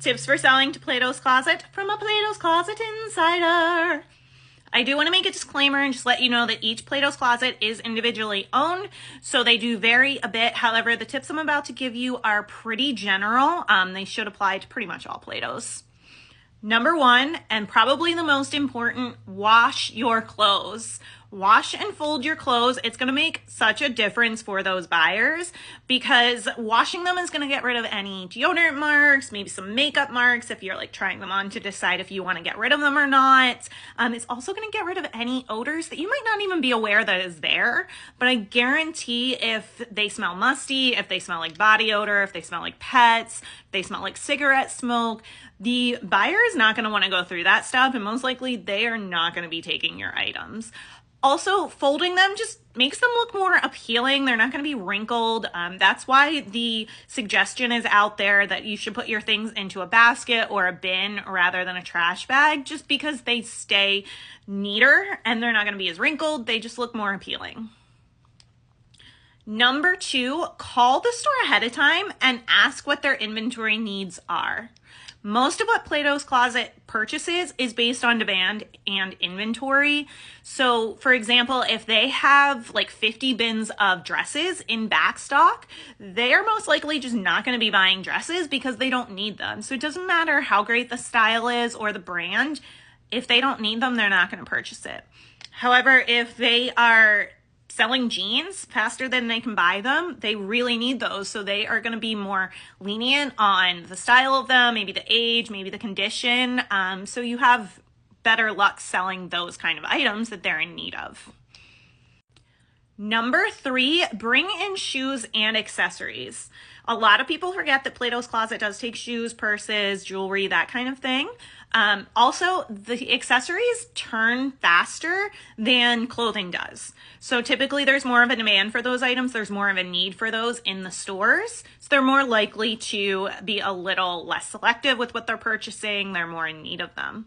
Tips for selling to Plato's Closet from a Plato's Closet insider. I do want to make a disclaimer and just let you know that each Plato's Closet is individually owned, so they do vary a bit. However, the tips I'm about to give you are pretty general. They should apply to pretty much all Plato's. Number one, and probably the most important, wash your clothes. Wash and fold your clothes. It's going to make such a difference for those buyers because washing them is going to get rid of any deodorant marks, maybe some makeup marks if you're like trying them on to decide if you want to get rid of them or not. It's also going to get rid of any odors that you might not even be aware that is there. But I guarantee if they smell musty, if they smell like body odor, if they smell like pets, if they smell like cigarette smoke, the buyer is not going to want to go through that stuff, and most likely they are not going to be taking your items. Also, folding them just makes them look more appealing. They're not going to be wrinkled. That's why the suggestion is out there that you should put your things into a basket or a bin rather than a trash bag, just because they stay neater and they're not going to be as wrinkled. They just look more appealing. Number two, call the store ahead of time and ask what their inventory needs are. Most of what Plato's Closet purchases is based on demand and inventory. So for example, if they have like 50 bins of dresses in back stock, they are most likely just not going to be buying dresses because they don't need them. So it doesn't matter how great the style is or the brand. If they don't need them, they're not going to purchase it. However, if they are selling jeans faster than they can buy them, they really need those. So they are going to be more lenient on the style of them, maybe the age, maybe the condition. So you have better luck selling those kind of items that they're in need of. Number three, bring in shoes and accessories. A lot of people forget that Plato's Closet does take shoes, purses, jewelry, that kind of thing. Also, the accessories turn faster than clothing does. So typically there's more of a demand for those items. There's more of a need for those in the stores. So they're more likely to be a little less selective with what they're purchasing. They're more in need of them.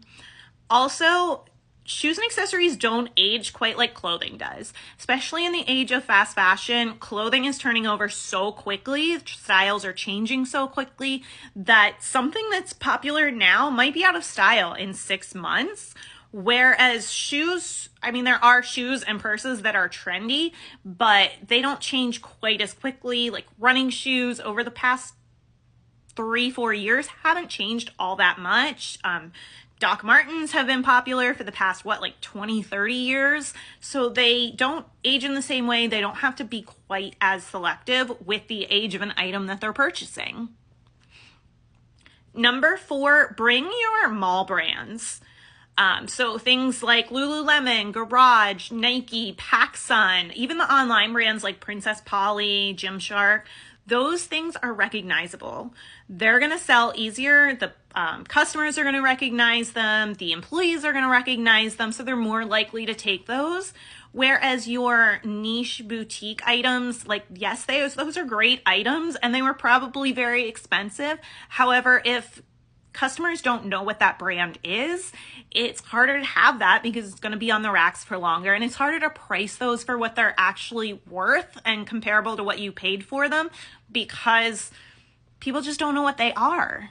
Also, shoes and accessories don't age quite like clothing does. Especially in the age of fast fashion, clothing is turning over so quickly, styles are changing so quickly that something that's popular now might be out of style in 6 months. Whereas shoes, I mean, there are shoes and purses that are trendy, but they don't change quite as quickly. Like running shoes over the past 3-4 years haven't changed all that much. Doc Martens have been popular for the past, like 20-30 years. So they don't age in the same way. They don't have to be quite as selective with the age of an item that they're purchasing. Number four, bring your mall brands. So things like Lululemon, Garage, Nike, PacSun, even the online brands like Princess Polly, Gymshark, those things are recognizable. They're going to sell easier. The customers are going to recognize them. The employees are going to recognize them. So they're more likely to take those. Whereas your niche boutique items, like, yes, those are great items and they were probably very expensive. However, if customers don't know what that brand is, it's harder to have that because it's going to be on the racks for longer, and it's harder to price those for what they're actually worth and comparable to what you paid for them because people just don't know what they are.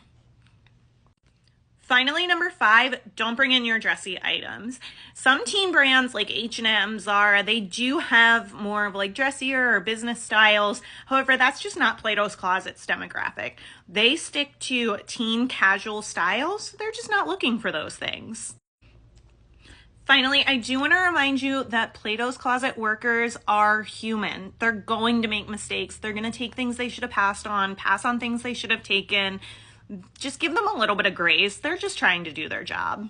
Finally, number five, don't bring in your dressy items. Some teen brands like H&M, Zara, they do have more of like dressier or business styles. However, that's just not Plato's Closet's demographic. They stick to teen casual styles. They're just not looking for those things. Finally, I do want to remind you that Plato's Closet workers are human. They're going to make mistakes. They're going to take things they should have passed on, pass on things they should have taken. Just give them a little bit of grace. They're just trying to do their job.